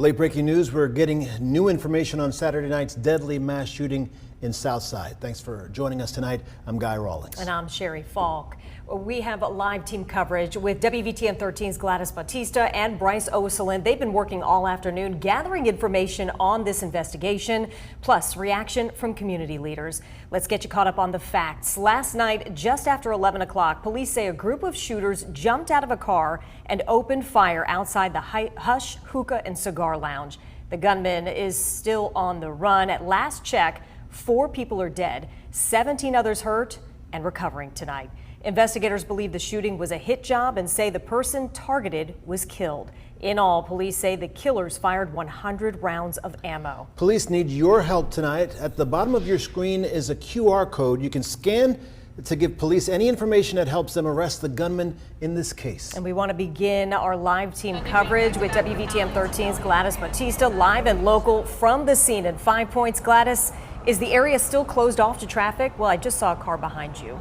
Late breaking news, we're getting new information on Saturday night's deadly mass shooting in Southside. Thanks for joining us tonight. I'm Guy Rawlings. And I'm Sherry Falk. We have live team coverage with WVTM 13's Gladys Bautista and Bryce Oselin. They've been working all afternoon gathering information on this investigation, plus reaction from community leaders. Let's get you caught up on the facts. Last night, just after 11 o'clock, police say a group of shooters jumped out of a car and opened fire outside the Hush Hookah and Cigar Lounge. The gunman is still on the run. At last check, 4 people are dead, 17 others hurt and recovering tonight. Investigators believe the shooting was a hit job and say the person targeted was killed. In all, police say the killers fired 100 rounds of ammo. Police need your help tonight. At the bottom of your screen is a QR code you can scan to give police any information that helps them arrest the gunman in this case. And we want to begin our live team coverage with WVTM 13's Gladys Bautista, live and local from the scene in 5 Points. Gladys, is the area still closed off to traffic? Well, I just saw a car behind you.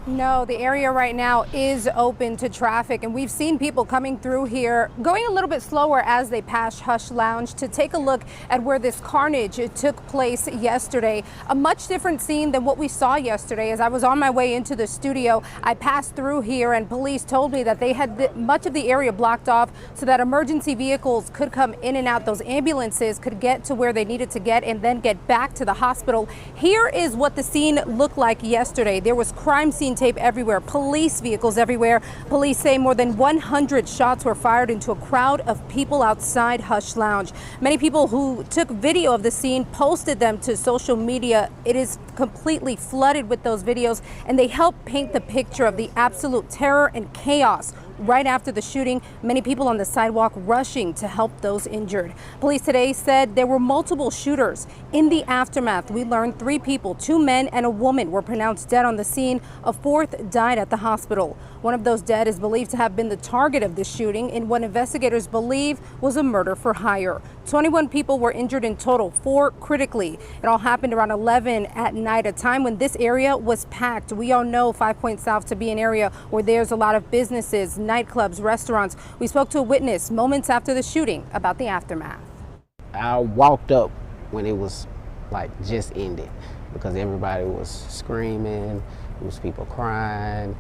No, the area right now is open to traffic, and we've seen people coming through here going a little bit slower as they pass Hush Lounge to take a look at where this carnage took place yesterday. A much different scene than what we saw yesterday. As I was on my way into the studio, I passed through here and police told me that they had much of the area blocked off so that emergency vehicles could come in and out. Those ambulances could get to where they needed to get and then get back to the hospital. Here is what the scene looked like yesterday. There was crime scene tape everywhere, police vehicles everywhere. Police say more than 100 shots were fired into a crowd of people outside Hush Lounge. Many people who took video of the scene posted them to social media. It is completely flooded with those videos, and they help paint the picture of the absolute terror and chaos right after the shooting. Many people on the sidewalk rushing to help those injured. Police today said there were multiple shooters. In the aftermath, we learned 3 people, 2 men and a woman, were pronounced dead on the scene. A 4th died at the hospital. One of those dead is believed to have been the target of the shooting in what investigators believe was a murder for hire. 21 people were injured in total, 4 critically. It all happened around 11 at night, a time when this area was packed. We all know 5 Points South to be an area where there's a lot of businesses, nightclubs, restaurants. We spoke to a witness moments after the shooting about the aftermath. I walked up when it was like just ended because everybody was screaming, there was people crying,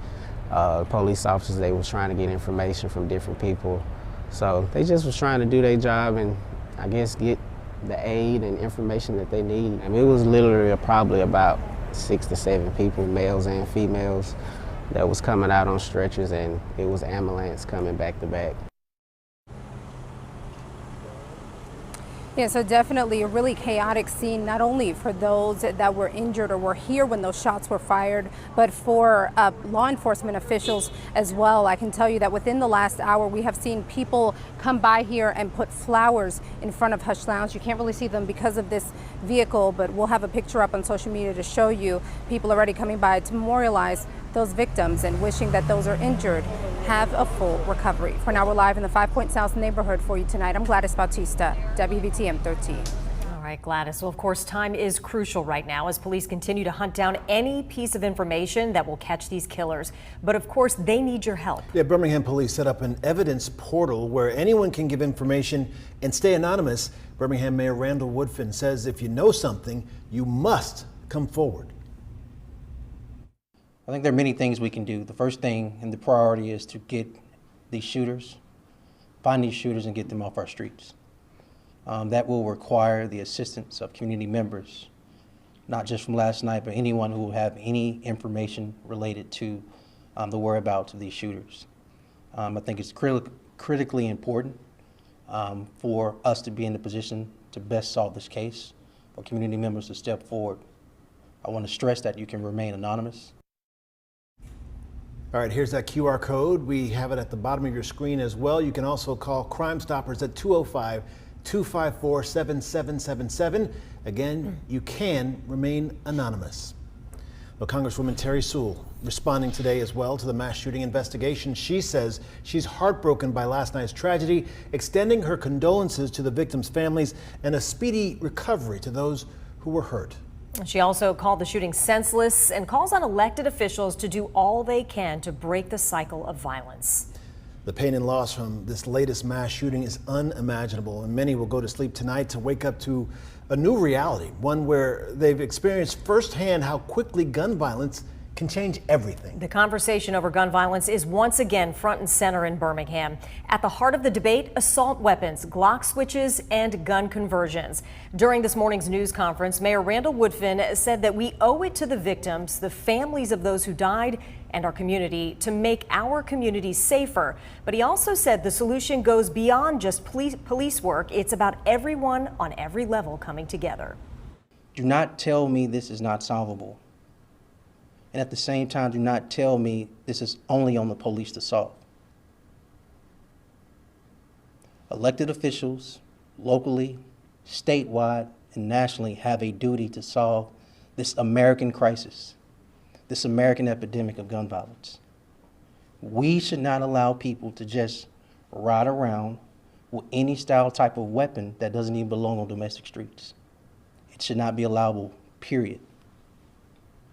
police officers, they was trying to get information from different people. So they just was trying to do their job and I guess get the aid and information that they need. I mean, it was literally probably about 6 to 7 people, males and females, that was coming out on stretchers, and it was ambulance coming back to back. Yeah, so definitely a really chaotic scene, not only for those that were injured or were here when those shots were fired, but for law enforcement officials as well. I can tell you that within the last hour, we have seen people come by here and put flowers in front of Hush Lounge. You can't really see them because of this vehicle, but we'll have a picture up on social media to show you people already coming by to memorialize those victims and wishing that those are injured have a full recovery. For now, we're live in the 5 Points South neighborhood for you tonight. I'm Gladys Bautista, WVTM 13. All right, Gladys. Well, of course, time is crucial right now as police continue to hunt down any piece of information that will catch these killers. But of course, they need your help. Yeah, Birmingham police set up an evidence portal where anyone can give information and stay anonymous. Birmingham Mayor Randall Woodfin says if you know something, you must come forward. I think there are many things we can do. The first thing and the priority is to get these shooters, find these shooters and get them off our streets. That will require the assistance of community members, not just from last night, but anyone who will have any information related to the whereabouts of these shooters. I think it's critically important for us to be in the position to best solve this case, for community members to step forward. I want to stress that you can remain anonymous. All right, here's that QR code. We have it at the bottom of your screen as well. You can also call Crime Stoppers at 205-254-7777. Again, you can remain anonymous. Well, Congresswoman Terry Sewell responding today as well to the mass shooting investigation. She says she's heartbroken by last night's tragedy, extending her condolences to the victims' families and a speedy recovery to those who were hurt. She also called the shooting senseless and calls on elected officials to do all they can to break the cycle of violence. The pain and loss from this latest mass shooting is unimaginable, and many will go to sleep tonight to wake up to a new reality, one where they've experienced firsthand how quickly gun violence can change everything. The conversation over gun violence is once again front and center in Birmingham. At the heart of the debate, assault weapons, Glock switches, and gun conversions. During this morning's news conference, Mayor Randall Woodfin said that we owe it to the victims, the families of those who died, and our community to make our communities safer. But he also said the solution goes beyond just police work. It's about everyone on every level coming together. Do not tell me this is not solvable. And at the same time, do not tell me this is only on the police to solve. Elected officials, locally, statewide, and nationally, have a duty to solve this American crisis, this American epidemic of gun violence. We should not allow people to just ride around with any style type of weapon that doesn't even belong on domestic streets. It should not be allowable, period.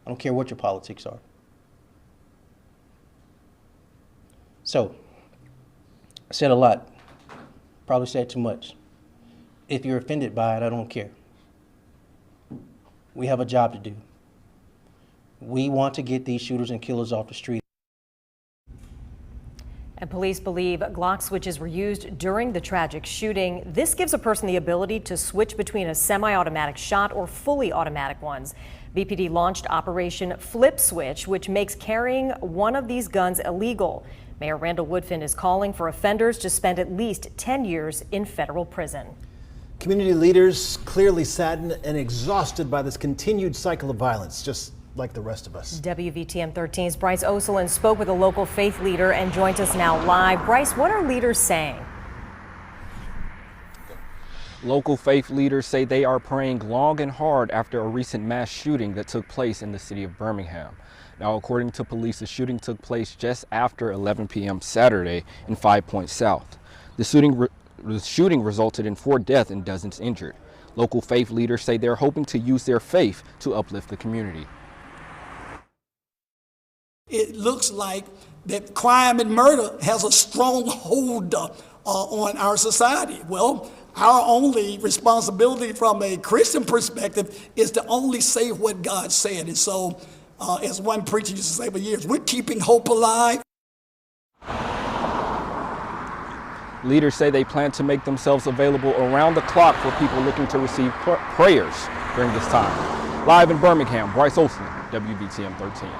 I don't care what your politics are. So, I said a lot, probably said too much. If you're offended by it, I don't care. We have a job to do. We want to get these shooters and killers off the street. And police believe Glock switches were used during the tragic shooting. This gives a person the ability to switch between a semi-automatic shot or fully automatic ones. BPD launched Operation Flip Switch, which makes carrying one of these guns illegal. Mayor Randall Woodfin is calling for offenders to spend at least 10 years in federal prison. Community leaders clearly saddened and exhausted by this continued cycle of violence, just like the rest of us. WVTM 13's Bryce Oselin spoke with a local faith leader and joins us now live. Bryce, what are leaders saying? Local faith leaders say they are praying long and hard after a recent mass shooting that took place in the city of Birmingham. Now, according to police, the shooting took place just after 11 p.m. Saturday in 5 Points South. The shooting resulted in 4 deaths and dozens injured. Local faith leaders say they're hoping to use their faith to uplift the community. It looks like that crime and murder has a strong hold on our society. Well, our only responsibility from a Christian perspective is to only say what God said. And so, as one preacher used to say for years, we're keeping hope alive. Leaders say they plan to make themselves available around the clock for people looking to receive prayers during this time. Live in Birmingham, Bryce Oselin, WVTM 13.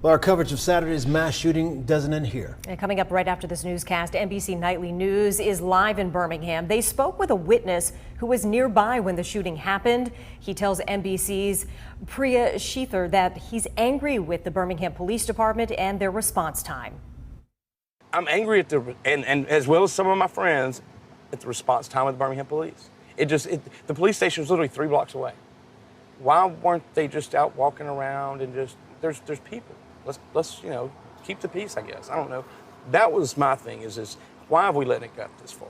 Well, our coverage of Saturday's mass shooting doesn't end here. And coming up right after this newscast, NBC Nightly News is live in Birmingham. They spoke with a witness who was nearby when the shooting happened. He tells NBC's Priya Sheether that he's angry with the Birmingham Police Department and their response time. I'm angry at and as well as some of my friends, at the response time of the Birmingham Police. The police station was literally 3 blocks away. Why weren't they just out walking around and just, there's people. Let's keep the peace, I guess. I don't know. That was my thing, is why have we let it get this far?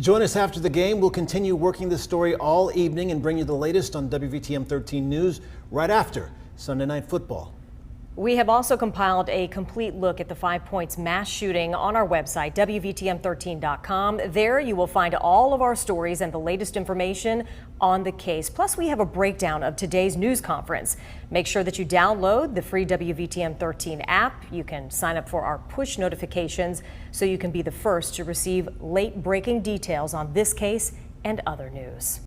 Join us after the game. We'll continue working this story all evening and bring you the latest on WVTM 13 News right after Sunday Night Football. We have also compiled a complete look at the 5 Points mass shooting on our website, WVTM13.com. There you will find all of our stories and the latest information on the case. Plus, we have a breakdown of today's news conference. Make sure that you download the free WVTM 13 app. You can sign up for our push notifications so you can be the first to receive late breaking details on this case and other news.